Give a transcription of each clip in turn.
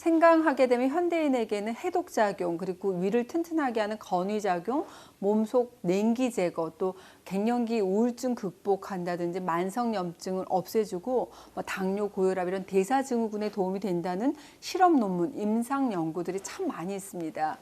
생강하게 되면 현대인에게는 해독작용, 그리고 위를 튼튼하게 하는 건위작용, 몸속 냉기 제거, 또 갱년기 우울증 극복한다든지 만성염증을 없애주고 당뇨, 고혈압 이런 대사증후군에 도움이 된다는 실험 논문, 임상 연구들이 참 많이 있습니다.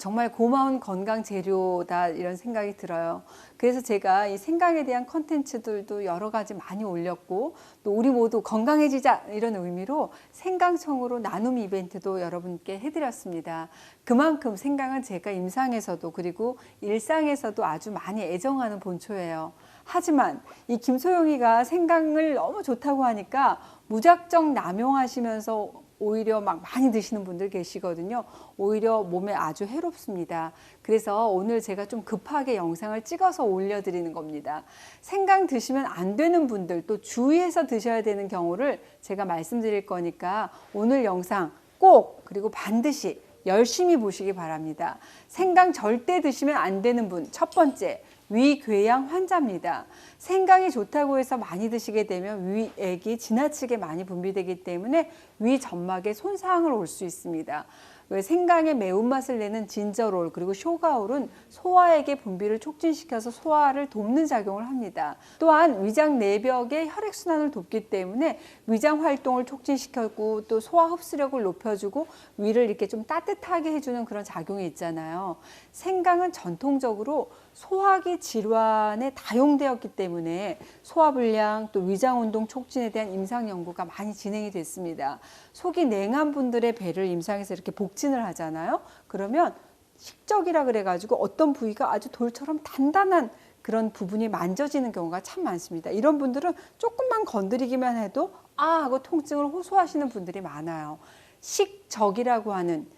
정말 고마운 건강 재료다 이런 생각이 들어요. 그래서 제가 이 생강에 대한 컨텐츠들도 여러 가지 많이 올렸고, 또 우리 모두 건강해지자 이런 의미로 생강청으로 나눔 이벤트도 여러분께 해드렸습니다. 그만큼 생강은 제가 임상에서도 그리고 일상에서도 아주 많이 애정하는 본초예요. 하지만 이 김소영이가 생강을 너무 좋다고 하니까 무작정 남용하시면서 오히려 막 많이 드시는 분들 계시거든요. 오히려 몸에 아주 해롭습니다. 그래서 오늘 제가 좀 급하게 영상을 찍어서 올려드리는 겁니다. 생강 드시면 안 되는 분들, 또 주의해서 드셔야 되는 경우를 제가 말씀드릴 거니까 오늘 영상 꼭, 그리고 반드시 열심히 보시기 바랍니다. 생강 절대 드시면 안 되는 분, 첫 번째, 위궤양 환자입니다. 생강이 좋다고 해서 많이 드시게 되면 위액이 지나치게 많이 분비되기 때문에 위 점막에 손상을 올 수 있습니다. 왜 생강의 매운맛을 내는 진저롤 그리고 쇼가올은 소화액의 분비를 촉진시켜서 소화를 돕는 작용을 합니다. 또한 위장 내벽의 혈액순환을 돕기 때문에 위장 활동을 촉진시켜주고 또 소화 흡수력을 높여주고 위를 이렇게 좀 따뜻하게 해주는 그런 작용이 있잖아요. 생강은 전통적으로 소화기 질환에 다용되었기 때문에 소화불량 또 위장운동 촉진에 대한 임상 연구가 많이 진행이 됐습니다. 속이 냉한 분들의 배를 임상에서 이렇게 복진을 하잖아요. 그러면 식적이라 그래가지고 어떤 부위가 아주 돌처럼 단단한 그런 부분이 만져지는 경우가 참 많습니다. 이런 분들은 조금만 건드리기만 해도 하고 통증을 호소하시는 분들이 많아요. 식적이라고 하는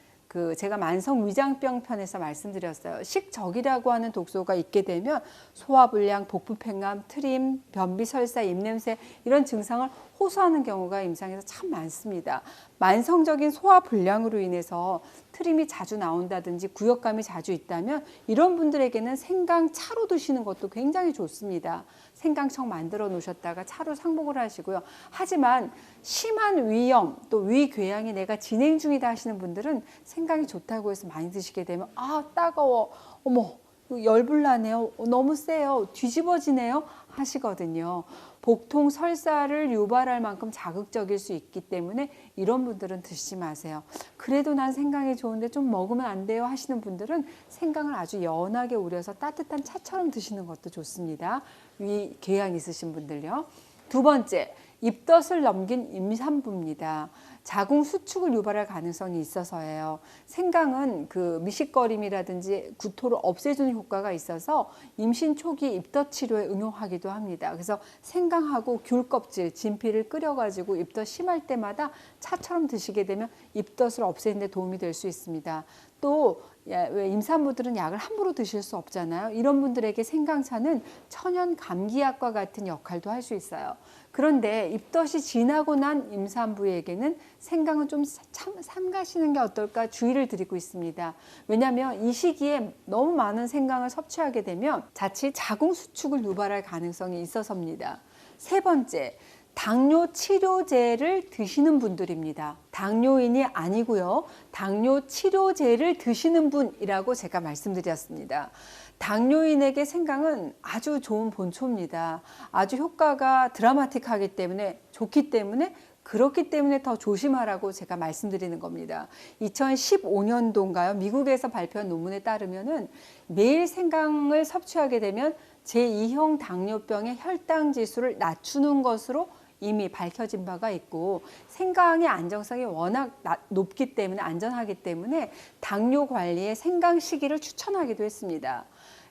제가 만성 위장병 편에서 말씀드렸어요. 식적이라고 하는 독소가 있게 되면 소화불량, 복부팽감, 트림, 변비, 설사, 입냄새 이런 증상을 호소하는 경우가 임상에서 참 많습니다. 만성적인 소화불량으로 인해서 트림이 자주 나온다든지 구역감이 자주 있다면 이런 분들에게는 생강차로 드시는 것도 굉장히 좋습니다. 생강청 만들어 놓으셨다가 차로 상복을 하시고요. 하지만 심한 위염 또 위궤양이 내가 진행 중이다 하시는 분들은 생강이 좋다고 해서 많이 드시게 되면 따가워, 어머 열불나네요, 너무 세요, 뒤집어지네요 하시거든요. 복통 설사를 유발할 만큼 자극적일 수 있기 때문에 이런 분들은 드시지 마세요. 그래도 난 생강이 좋은데 좀 먹으면 안 돼요 하시는 분들은 생강을 아주 연하게 우려서 따뜻한 차처럼 드시는 것도 좋습니다. 위궤양 있으신 분들요. 두 번째, 입덧을 넘긴 임산부입니다. 자궁 수축을 유발할 가능성이 있어서예요. 생강은 미식거림이라든지 구토를 없애주는 효과가 있어서 임신 초기 입덧 치료에 응용하기도 합니다. 그래서 생강하고 귤 껍질, 진피를 끓여가지고 입덧 심할 때마다 차처럼 드시게 되면 입덧을 없애는 데 도움이 될 수 있습니다. 또 왜 임산부들은 약을 함부로 드실 수 없잖아요. 이런 분들에게 생강차는 천연 감기약과 같은 역할도 할 수 있어요. 그런데 입덧이 지나고 난 임산부에게는 생강은 좀 삼가시는 게 어떨까 주의를 드리고 있습니다. 왜냐하면 이 시기에 너무 많은 생강을 섭취하게 되면 자칫 자궁 수축을 유발할 가능성이 있어서입니다. 세 번째, 당뇨 치료제를 드시는 분들입니다. 당뇨인이 아니고요. 당뇨 치료제를 드시는 분이라고 제가 말씀드렸습니다. 당뇨인에게 생강은 아주 좋은 본초입니다. 아주 효과가 드라마틱하기 때문에 좋기 때문에 그렇기 때문에 더 조심하라고 제가 말씀드리는 겁니다. 2015년도인가요? 미국에서 발표한 논문에 따르면은 매일 생강을 섭취하게 되면 제2형 당뇨병의 혈당 지수를 낮추는 것으로 이미 밝혀진 바가 있고 생강의 안정성이 워낙 높기 때문에 안전하기 때문에 당뇨 관리에 생강 시기를 추천하기도 했습니다.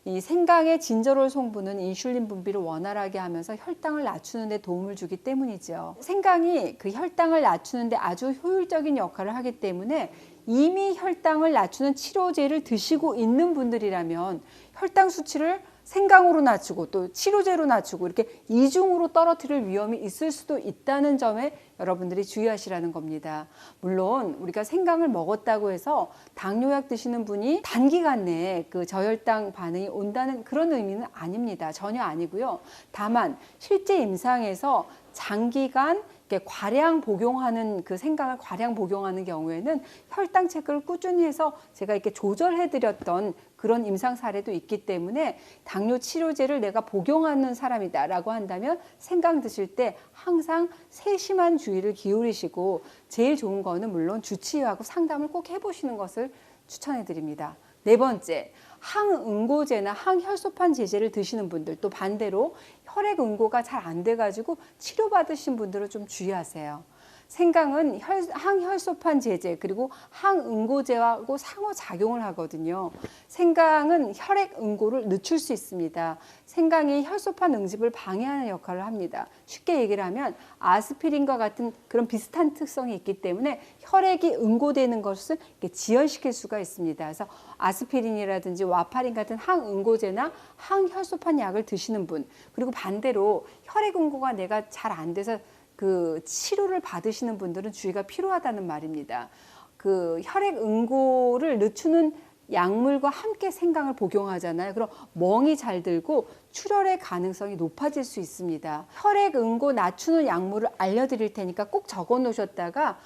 이 생강의 진저롤 성분은 인슐린 분비를 원활하게 하면서 혈당을 낮추는 데 도움을 주기 때문이죠. 생강이 혈당을 낮추는 데 아주 효율적인 역할을 하기 때문에 이미 혈당을 낮추는 치료제를 드시고 있는 분들이라면 혈당 수치를 생강으로 낮추고 또 치료제로 낮추고 이렇게 이중으로 떨어뜨릴 위험이 있을 수도 있다는 점에 여러분들이 주의하시라는 겁니다. 물론 우리가 생강을 먹었다고 해서 당뇨약 드시는 분이 단기간 내에 저혈당 반응이 온다는 그런 의미는 아닙니다. 전혀 아니고요. 다만 실제 임상에서 장기간 이렇게 과량 복용하는 그 생강을 과량 복용하는 경우에는 혈당 체크를 꾸준히 해서 제가 이렇게 조절해 드렸던 그런 임상 사례도 있기 때문에 당뇨 치료제를 내가 복용하는 사람이다라고 한다면 생강 드실 때 항상 세심한 주의를 기울이시고 제일 좋은 거는 물론 주치의하고 상담을 꼭 해보시는 것을 추천해 드립니다. 네 번째, 항응고제나 항혈소판 제제를 드시는 분들, 또 반대로 혈액응고가 잘 안 돼가지고 치료받으신 분들은 좀 주의하세요. 생강은 항혈소판 제제 그리고 항응고제하고 상호작용을 하거든요. 생강은 혈액응고를 늦출 수 있습니다. 생강이 혈소판 응집을 방해하는 역할을 합니다. 쉽게 얘기를 하면 아스피린과 같은 그런 비슷한 특성이 있기 때문에 혈액이 응고되는 것을 지연시킬 수가 있습니다. 그래서 아스피린이라든지 와파린 같은 항응고제나 항혈소판 약을 드시는 분, 그리고 반대로 혈액응고가 내가 잘 안 돼서 그 치료를 받으시는 분들은 주의가 필요하다는 말입니다. 그 혈액 응고를 늦추는 약물과 함께 생강을 복용하잖아요. 그럼 멍이 잘 들고 출혈의 가능성이 높아질 수 있습니다. 혈액 응고 낮추는 약물을 알려드릴 테니까 꼭 적어 놓으셨다가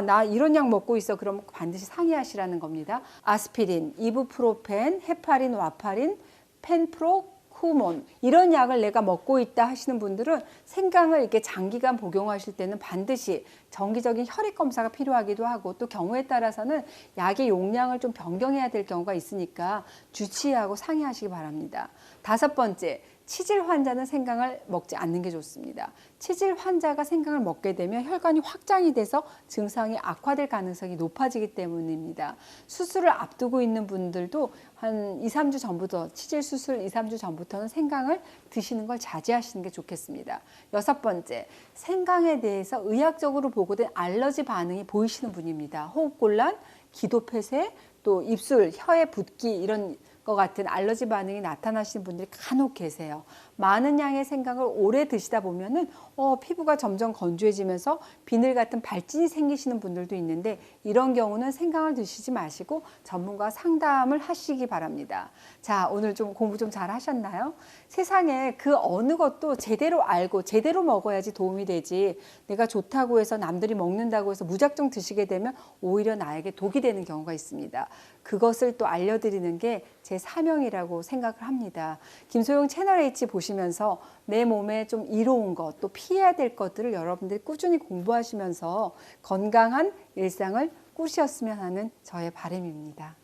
나 이런 약 먹고 있어. 그럼 반드시 상의하시라는 겁니다. 아스피린, 이부프로펜, 헤파린, 와파린, 펜프로, 후몬 이런 약을 내가 먹고 있다 하시는 분들은 생강을 이렇게 장기간 복용하실 때는 반드시 정기적인 혈액 검사가 필요하기도 하고 또 경우에 따라서는 약의 용량을 좀 변경해야 될 경우가 있으니까 주치의하고 상의하시기 바랍니다. 다섯 번째, 치질 환자는 생강을 먹지 않는 게 좋습니다. 치질 환자가 생강을 먹게 되면 혈관이 확장이 돼서 증상이 악화될 가능성이 높아지기 때문입니다. 수술을 앞두고 있는 분들도 한 2, 3주 전부터 치질 수술 2, 3주 전부터는 생강을 드시는 걸 자제하시는 게 좋겠습니다. 여섯 번째, 생강에 대해서 의학적으로 보고된 알러지 반응이 보이시는 분입니다. 호흡곤란, 기도폐쇄, 또 입술, 혀에 붓기 이런 것 같은 알러지 반응이 나타나시는 분들이 간혹 계세요. 많은 양의 생강을 오래 드시다 보면은 피부가 점점 건조해지면서 비늘 같은 발진이 생기시는 분들도 있는데 이런 경우는 생강을 드시지 마시고 전문가 상담을 하시기 바랍니다. 자, 오늘 좀 공부 좀 잘 하셨나요? 세상에 그 어느 것도 제대로 알고 제대로 먹어야지 도움이 되지 내가 좋다고 해서 남들이 먹는다고 해서 무작정 드시게 되면 오히려 나에게 독이 되는 경우가 있습니다. 그것을 또 알려드리는 게 제 사명이라고 생각을 합니다. 김소영 채널 H 보시면서 내 몸에 좀 이로운 것, 또 피해야 될 것들을 여러분들이 꾸준히 공부하시면서 건강한 일상을 꾸리셨으면 하는 저의 바람입니다.